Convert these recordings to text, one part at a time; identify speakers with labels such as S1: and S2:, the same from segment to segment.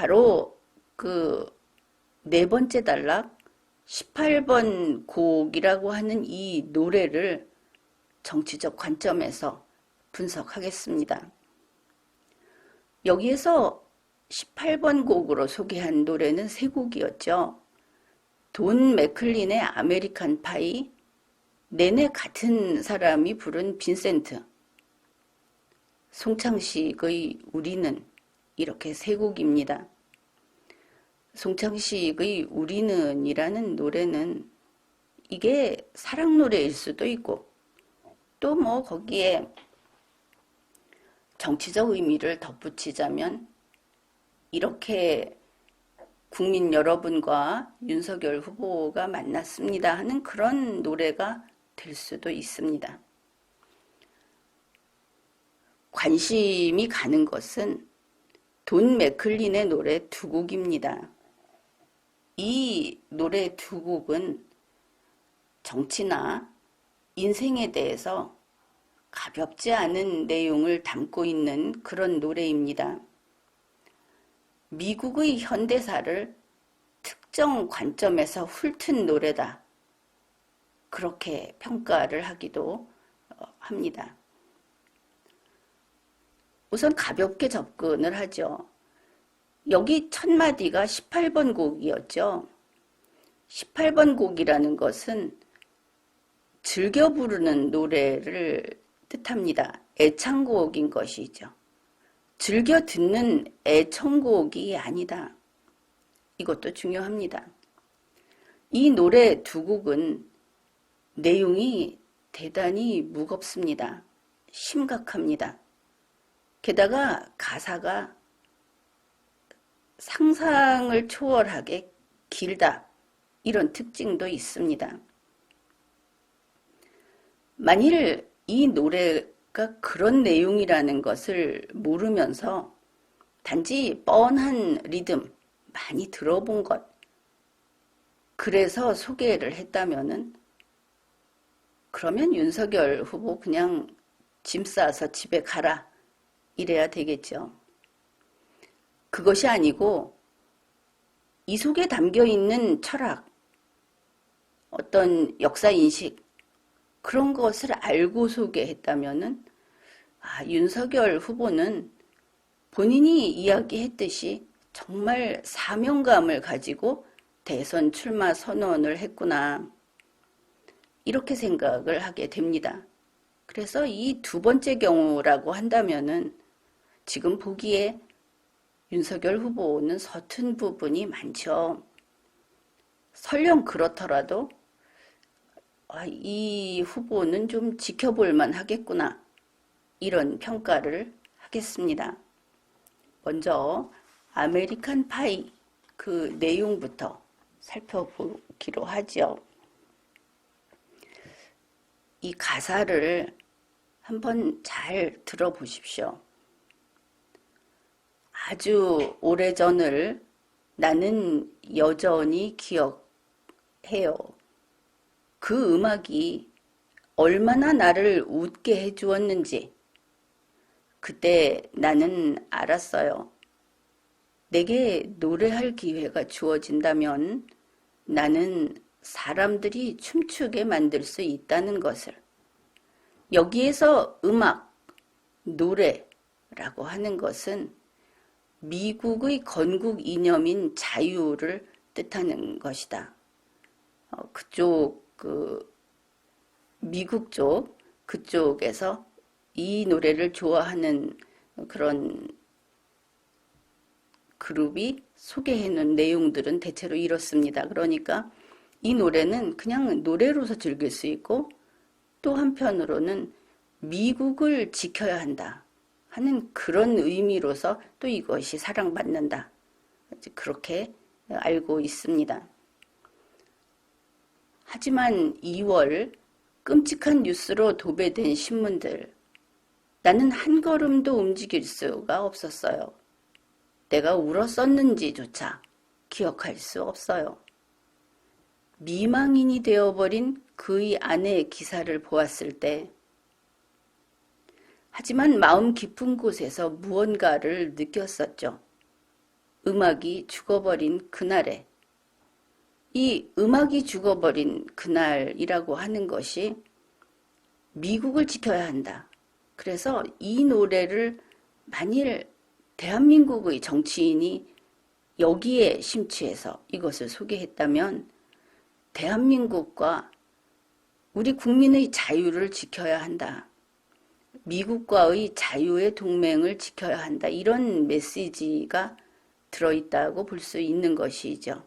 S1: 바로 그 네 번째 단락 18번 곡이라고 하는 이 노래를 정치적 관점에서 분석하겠습니다. 여기에서 18번 곡으로 소개한 노래는 세 곡이었죠. 돈 맥클린의 아메리칸 파이, 내내 같은 사람이 부른 빈센트, 송창식의 우리는, 이렇게 세 곡입니다. 송창식의 우리는 이라는 노래는 이게 사랑 노래일 수도 있고 또 뭐 거기에 정치적 의미를 덧붙이자면 이렇게 국민 여러분과 윤석열 후보가 만났습니다 하는 그런 노래가 될 수도 있습니다. 관심이 가는 것은 돈 맥클린의 노래 두 곡입니다. 이 노래 두 곡은 정치나 인생에 대해서 가볍지 않은 내용을 담고 있는 그런 노래입니다. 미국의 현대사를 특정 관점에서 훑은 노래다. 그렇게 평가를 하기도 합니다. 우선 가볍게 접근을 하죠. 여기 첫 마디가 18번 곡이었죠. 18번 곡이라는 것은 즐겨 부르는 노래를 뜻합니다. 애창곡인 것이죠. 즐겨 듣는 애청곡이 아니다. 이것도 중요합니다. 이 노래 두 곡은 내용이 대단히 무겁습니다. 심각합니다. 게다가 가사가 상상을 초월하게 길다. 이런 특징도 있습니다. 만일 이 노래가 그런 내용이라는 것을 모르면서 단지 뻔한 리듬, 많이 들어본 것, 그래서 소개를 했다면은 그러면 윤석열 후보 그냥 짐 싸서 집에 가라 이래야 되겠죠. 그것이 아니고 이 속에 담겨있는 철학, 어떤 역사인식, 그런 것을 알고 소개했다면은 윤석열 후보는 본인이 이야기했듯이 정말 사명감을 가지고 대선 출마 선언을 했구나. 이렇게 생각을 하게 됩니다. 그래서 이 두 번째 경우라고 한다면은 지금 보기에 윤석열 후보는 서툰 부분이 많죠. 설령 그렇더라도 이 후보는 좀 지켜볼만 하겠구나. 이런 평가를 하겠습니다. 먼저 아메리칸 파이 그 내용부터 살펴보기로 하죠. 이 가사를 한번 잘 들어보십시오. 아주 오래전을 나는 여전히 기억해요. 그 음악이 얼마나 나를 웃게 해주었는지 그때 나는 알았어요. 내게 노래할 기회가 주어진다면 나는 사람들이 춤추게 만들 수 있다는 것을. 여기에서 음악, 노래라고 하는 것은 미국의 건국 이념인 자유를 뜻하는 것이다. 미국 쪽, 그쪽에서 이 노래를 좋아하는 그런 그룹이 소개해놓은 내용들은 대체로 이렇습니다. 그러니까 이 노래는 그냥 노래로서 즐길 수 있고 또 한편으로는 미국을 지켜야 한다 하는 그런 의미로서 또 이것이 사랑받는다. 그렇게 알고 있습니다. 하지만 2월 끔찍한 뉴스로 도배된 신문들, 나는 한 걸음도 움직일 수가 없었어요. 내가 울었었는지조차 기억할 수 없어요. 미망인이 되어버린 그의 아내의 기사를 보았을 때, 하지만 마음 깊은 곳에서 무언가를 느꼈었죠. 음악이 죽어버린 그날에, 이 음악이 죽어버린 그날이라고 하는 것이 미국을 지켜야 한다. 그래서 이 노래를 만일 대한민국의 정치인이 여기에 심취해서 이것을 소개했다면 대한민국과 우리 국민의 자유를 지켜야 한다. 미국과의 자유의 동맹을 지켜야 한다. 이런 메시지가 들어있다고 볼 수 있는 것이죠.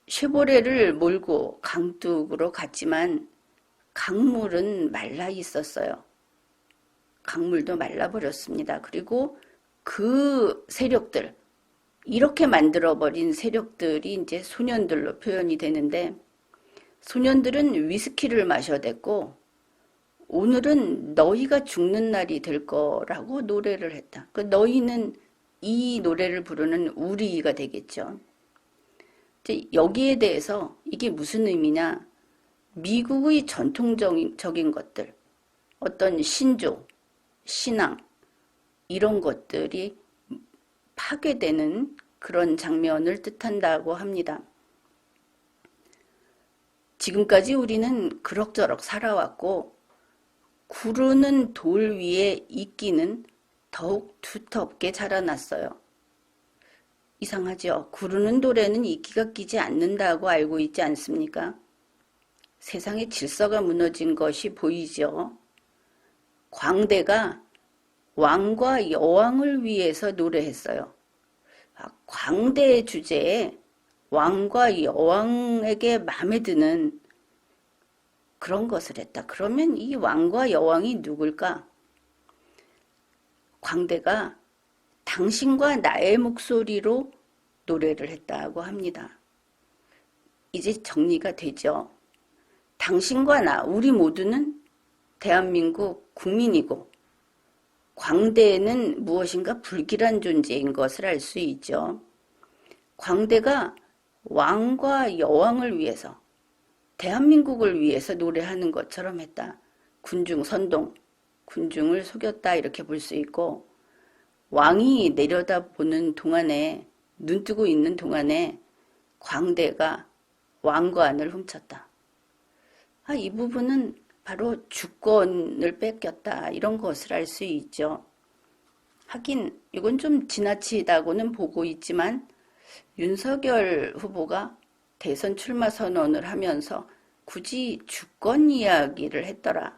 S1: 쉐보레를 몰고 강둑으로 갔지만 강물은 말라 있었어요. 강물도 말라버렸습니다. 그리고 그 세력들, 이렇게 만들어버린 세력들이 이제 소년들로 표현이 되는데, 소년들은 위스키를 마셔댔고 오늘은 너희가 죽는 날이 될 거라고 노래를 했다. 그 너희는 이 노래를 부르는 우리가 되겠죠. 여기에 대해서 이게 무슨 의미냐? 미국의 전통적인 것들, 어떤 신조, 신앙, 이런 것들이 파괴되는 그런 장면을 뜻한다고 합니다. 지금까지 우리는 그럭저럭 살아왔고 구르는 돌 위에 이끼는 더욱 두텁게 자라났어요. 이상하죠? 구르는 돌에는 이끼가 끼지 않는다고 알고 있지 않습니까? 세상의 질서가 무너진 것이 보이죠. 광대가 왕과 여왕을 위해서 노래했어요. 광대의 주제에 왕과 여왕에게 마음에 드는 그런 것을 했다. 그러면 이 왕과 여왕이 누굴까? 광대가 당신과 나의 목소리로 노래를 했다고 합니다. 이제 정리가 되죠. 당신과 나, 우리 모두는 대한민국 국민이고 광대는 무엇인가 불길한 존재인 것을 알 수 있죠. 광대가 왕과 여왕을 위해서, 대한민국을 위해서 노래하는 것처럼 했다. 군중 선동, 군중을 속였다 이렇게 볼 수 있고, 왕이 내려다보는 동안에, 눈뜨고 있는 동안에 광대가 왕관을 훔쳤다. 이 부분은 바로 주권을 뺏겼다 이런 것을 알 수 있죠. 하긴 이건 좀 지나치다고는 보고 있지만 윤석열 후보가 대선 출마 선언을 하면서 굳이 주권 이야기를 했더라.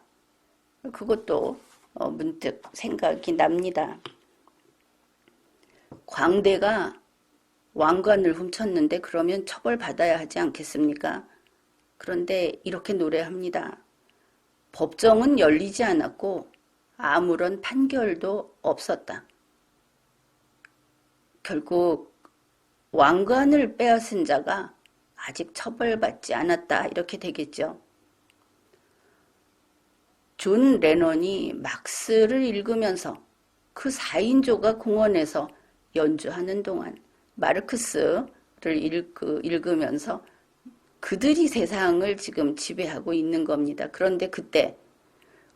S1: 그것도 문득 생각이 납니다. 광대가 왕관을 훔쳤는데 그러면 처벌받아야 하지 않겠습니까? 그런데 이렇게 노래합니다. 법정은 열리지 않았고 아무런 판결도 없었다. 결국 왕관을 빼앗은 자가 아직 처벌받지 않았다 이렇게 되겠죠. 존 레논이 막스를 읽으면서 그 4인조가 공원에서 연주하는 동안 마르크스를 읽으면서 그들이 세상을 지금 지배하고 있는 겁니다. 그런데 그때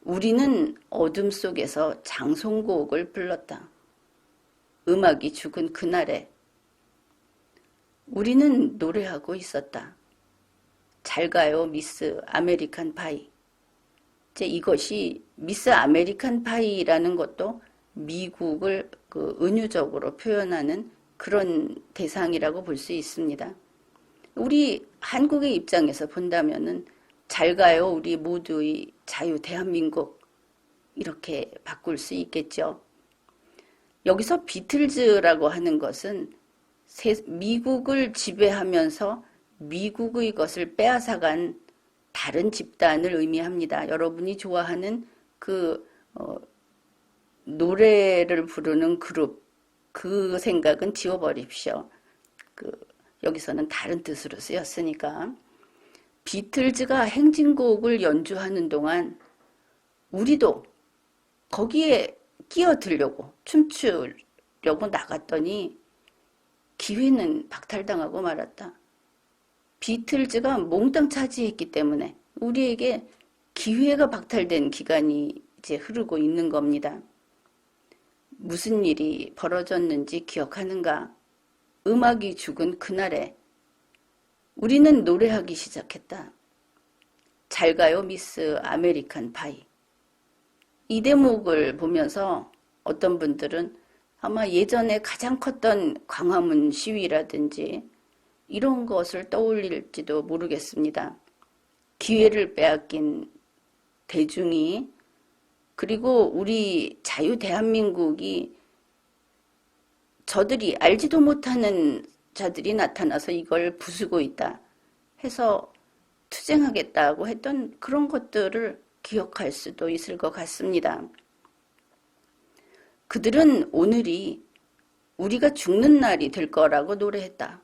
S1: 우리는 어둠 속에서 장송곡을 불렀다. 음악이 죽은 그날에 우리는 노래하고 있었다. 잘 가요, 미스 아메리칸 파이. 이제 이것이 미스 아메리칸 파이라는 것도 미국을 은유적으로 표현하는 그런 대상이라고 볼 수 있습니다. 우리 한국의 입장에서 본다면은 잘 가요, 우리 모두의 자유 대한민국 이렇게 바꿀 수 있겠죠. 여기서 비틀즈라고 하는 것은 미국을 지배하면서 미국의 것을 빼앗아간 다른 집단을 의미합니다. 여러분이 좋아하는 노래를 부르는 그룹, 그 생각은 지워버립시오. 여기서는 다른 뜻으로 쓰였으니까. 비틀즈가 행진곡을 연주하는 동안 우리도 거기에 끼어들려고 춤추려고 나갔더니 기회는 박탈당하고 말았다. 비틀즈가 몽땅 차지했기 때문에 우리에게 기회가 박탈된 기간이 이제 흐르고 있는 겁니다. 무슨 일이 벌어졌는지 기억하는가? 음악이 죽은 그날에 우리는 노래하기 시작했다. 잘 가요, 미스 아메리칸 파이. 이 대목을 보면서 어떤 분들은 아마 예전에 가장 컸던 광화문 시위라든지 이런 것을 떠올릴지도 모르겠습니다. 기회를 빼앗긴 대중이, 그리고 우리 자유 대한민국이 저들이 알지도 못하는 자들이 나타나서 이걸 부수고 있다 해서 투쟁하겠다고 했던 그런 것들을 기억할 수도 있을 것 같습니다. 그들은 오늘이 우리가 죽는 날이 될 거라고 노래했다.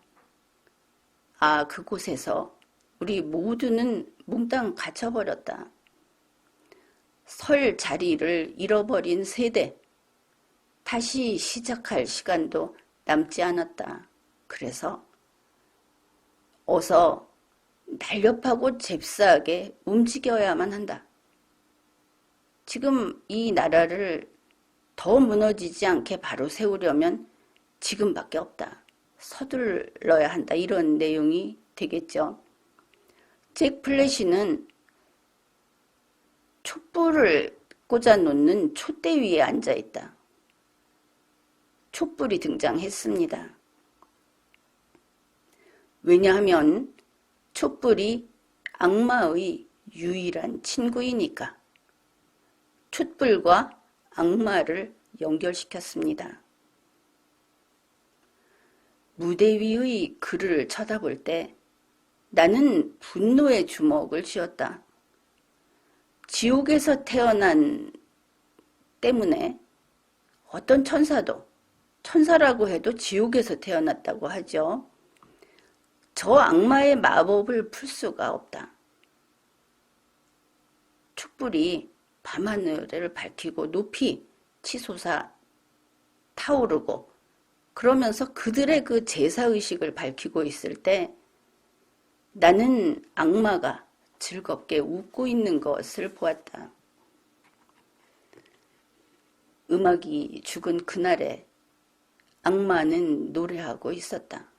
S1: 아, 그곳에서 우리 모두는 몽땅 갇혀버렸다. 설 자리를 잃어버린 세대, 다시 시작할 시간도 남지 않았다. 그래서 어서 날렵하고 잽싸게 움직여야만 한다. 지금 이 나라를 더 무너지지 않게 바로 세우려면 지금밖에 없다. 서둘러야 한다. 이런 내용이 되겠죠. 잭 플래시는 촛불을 꽂아놓는 촛대 위에 앉아있다. 촛불이 등장했습니다. 왜냐하면 촛불이 악마의 유일한 친구이니까. 촛불과 악마를 연결시켰습니다. 무대 위의 그를 쳐다볼 때 나는 분노의 주먹을 쥐었다. 지옥에서 태어난 때문에 어떤 천사라고 해도 지옥에서 태어났다고 하죠. 저 악마의 마법을 풀 수가 없다. 촛불이 밤하늘을 밝히고 높이 치솟아 타오르고 그러면서 그들의 그 제사의식을 밝히고 있을 때 나는 악마가 즐겁게 웃고 있는 것을 보았다. 음악이 죽은 그날에 악마는 노래하고 있었다.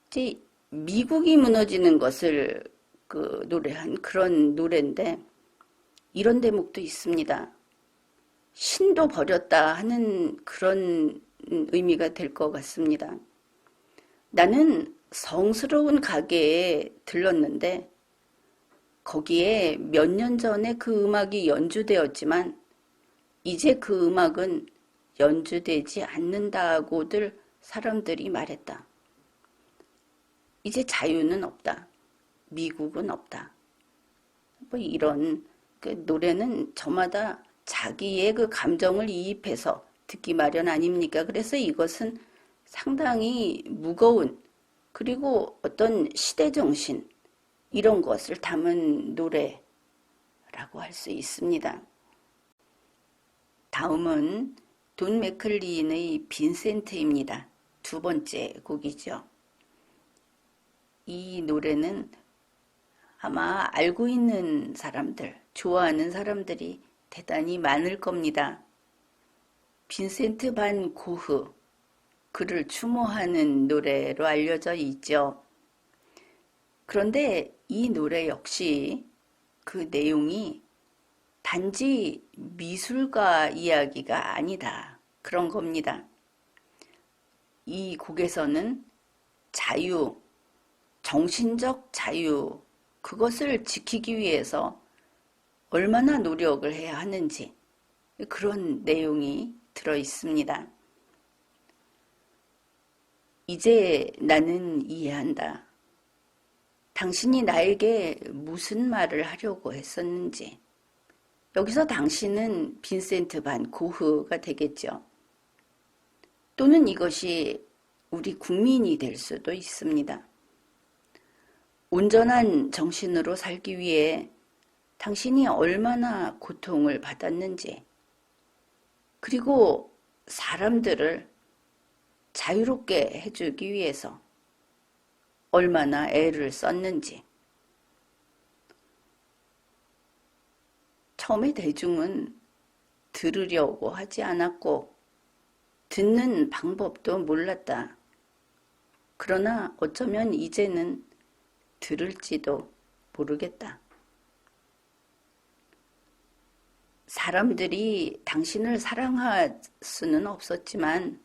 S1: 이제 미국이 무너지는 것을 노래한 그런 노래인데 이런 대목도 있습니다. 신도 버렸다 하는 그런 의미가 될 것 같습니다. 나는 성스러운 가게에 들렀는데 거기에 몇 년 전에 그 음악이 연주되었지만 이제 그 음악은 연주되지 않는다고들 사람들이 말했다. 이제 자유는 없다. 미국은 없다. 뭐 이런 노래는 저마다 자기의 그 감정을 이입해서 듣기 마련 아닙니까? 그래서 이것은 상당히 무거운 그리고 어떤 시대정신 이런 것을 담은 노래라고 할 수 있습니다. 다음은 돈 맥클린의 빈센트입니다. 두 번째 곡이죠. 이 노래는 아마 알고 있는 사람들, 좋아하는 사람들이 대단히 많을 겁니다. 빈센트 반 고흐, 그를 추모하는 노래로 알려져 있죠. 그런데 이 노래 역시 그 내용이 단지 미술가 이야기가 아니다. 그런 겁니다. 이 곡에서는 자유, 정신적 자유, 그것을 지키기 위해서 얼마나 노력을 해야 하는지 그런 내용이 들어 있습니다. 이제 나는 이해한다. 당신이 나에게 무슨 말을 하려고 했었는지. 여기서 당신은 빈센트 반 고흐가 되겠죠. 또는 이것이 우리 국민이 될 수도 있습니다. 온전한 정신으로 살기 위해 당신이 얼마나 고통을 받았는지, 그리고 사람들을 자유롭게 해주기 위해서 얼마나 애를 썼는지. 처음에 대중은 들으려고 하지 않았고 듣는 방법도 몰랐다. 그러나 어쩌면 이제는 들을지도 모르겠다. 사람들이 당신을 사랑할 수는 없었지만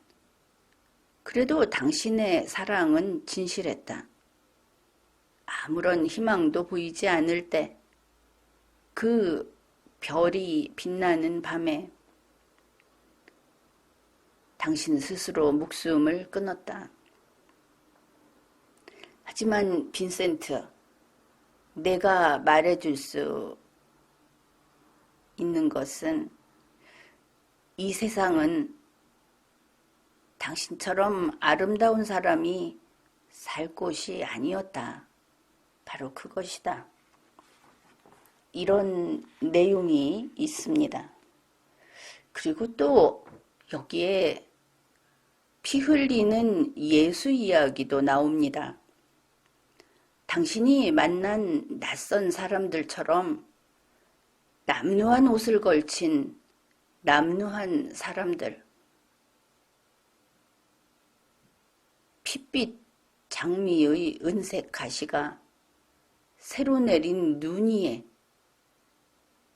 S1: 그래도 당신의 사랑은 진실했다. 아무런 희망도 보이지 않을 때 그 별이 빛나는 밤에 당신 스스로 목숨을 끊었다. 하지만 빈센트, 내가 말해줄 수 있는 것은 이 세상은 당신처럼 아름다운 사람이 살 곳이 아니었다. 바로 그것이다. 이런 내용이 있습니다. 그리고 또 여기에 피 흘리는 예수 이야기도 나옵니다. 당신이 만난 낯선 사람들처럼 남루한 옷을 걸친 남루한 사람들, 핏빛 장미의 은색 가시가 새로 내린 눈 위에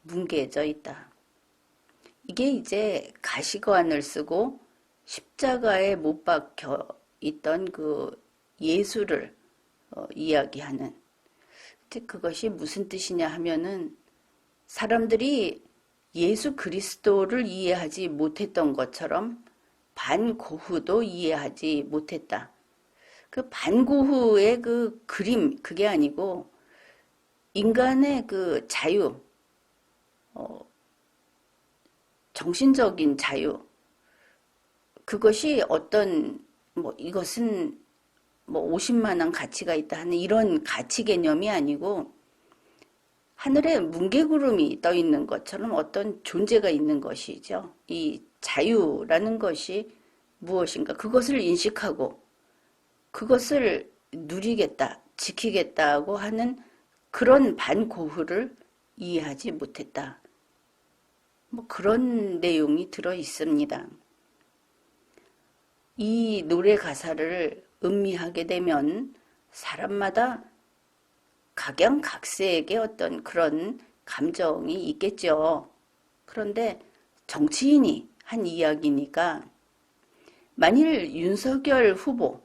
S1: 뭉개져 있다. 이게 이제 가시관을 쓰고 십자가에 못 박혀 있던 그 예수를 이야기하는, 그것이 무슨 뜻이냐 하면은 사람들이 예수 그리스도를 이해하지 못했던 것처럼 반고흐도 이해하지 못했다. 그 반고흐의 그 그림, 그게 아니고 인간의 그 자유, 정신적인 자유, 그것이 어떤 이것은 50만 원 가치가 있다 하는 이런 가치 개념이 아니고 하늘에 뭉게구름이 떠 있는 것처럼 어떤 존재가 있는 것이죠. 이 자유라는 것이 무엇인가, 그것을 인식하고 그것을 누리겠다, 지키겠다고 하는 그런 반고흐를 이해하지 못했다. 그런 내용이 들어 있습니다. 이 노래 가사를 음미하게 되면 사람마다 각양각색의 어떤 그런 감정이 있겠죠. 그런데 정치인이 한 이야기니까 만일 윤석열 후보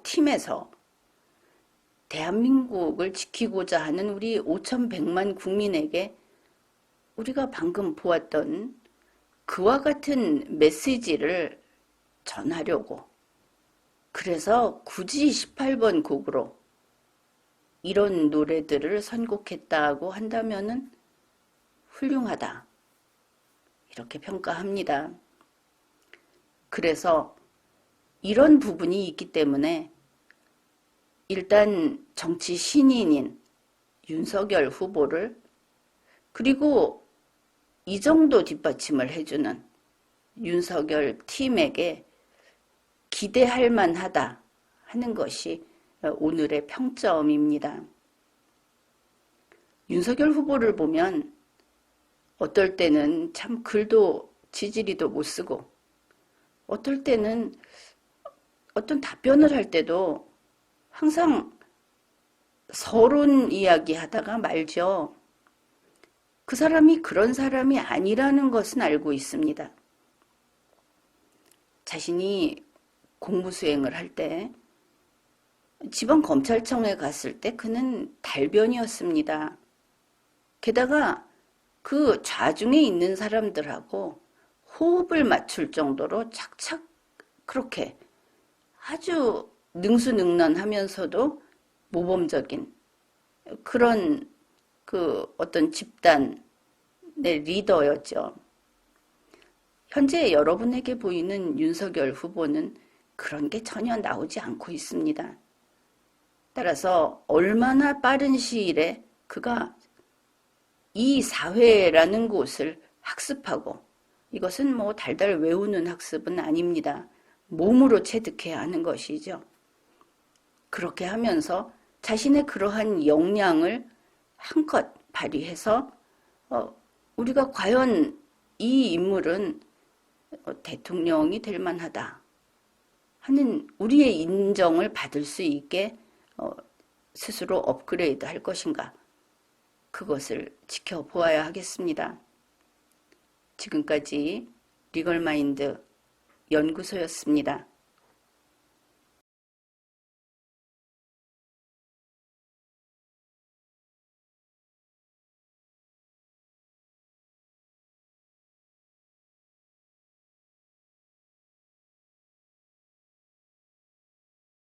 S1: 팀에서 대한민국을 지키고자 하는 우리 5,100만 국민에게 우리가 방금 보았던 그와 같은 메시지를 전하려고, 그래서 굳이 18번 곡으로 이런 노래들을 선곡했다고 한다면은 훌륭하다, 이렇게 평가합니다. 그래서 이런 부분이 있기 때문에 일단 정치 신인인 윤석열 후보를, 그리고 이 정도 뒷받침을 해주는 윤석열 팀에게 기대할 만하다 하는 것이 오늘의 평점입니다. 윤석열 후보를 보면 어떨 때는 참 글도 지지리도 못 쓰고, 어떨 때는 어떤 답변을 할 때도 항상 서론 이야기 하다가 말죠. 그 사람이 그런 사람이 아니라는 것은 알고 있습니다. 자신이 공무수행을 할 때 지방검찰청에 갔을 때 그는 달변이었습니다. 게다가 그 좌중에 있는 사람들하고 호흡을 맞출 정도로 착착 그렇게 아주 능수능란하면서도 모범적인 그런 그 어떤 집단의 리더였죠. 현재 여러분에게 보이는 윤석열 후보는 그런 게 전혀 나오지 않고 있습니다. 따라서 얼마나 빠른 시일에 그가 이 사회라는 곳을 학습하고, 이것은 달달 외우는 학습은 아닙니다. 몸으로 체득해야 하는 것이죠. 그렇게 하면서 자신의 그러한 역량을 한껏 발휘해서 우리가 과연 이 인물은 대통령이 될 만하다 하는 우리의 인정을 받을 수 있게 스스로 업그레이드 할 것인가, 그것을 지켜보아야 하겠습니다. 지금까지 리걸마인드 연구소였습니다.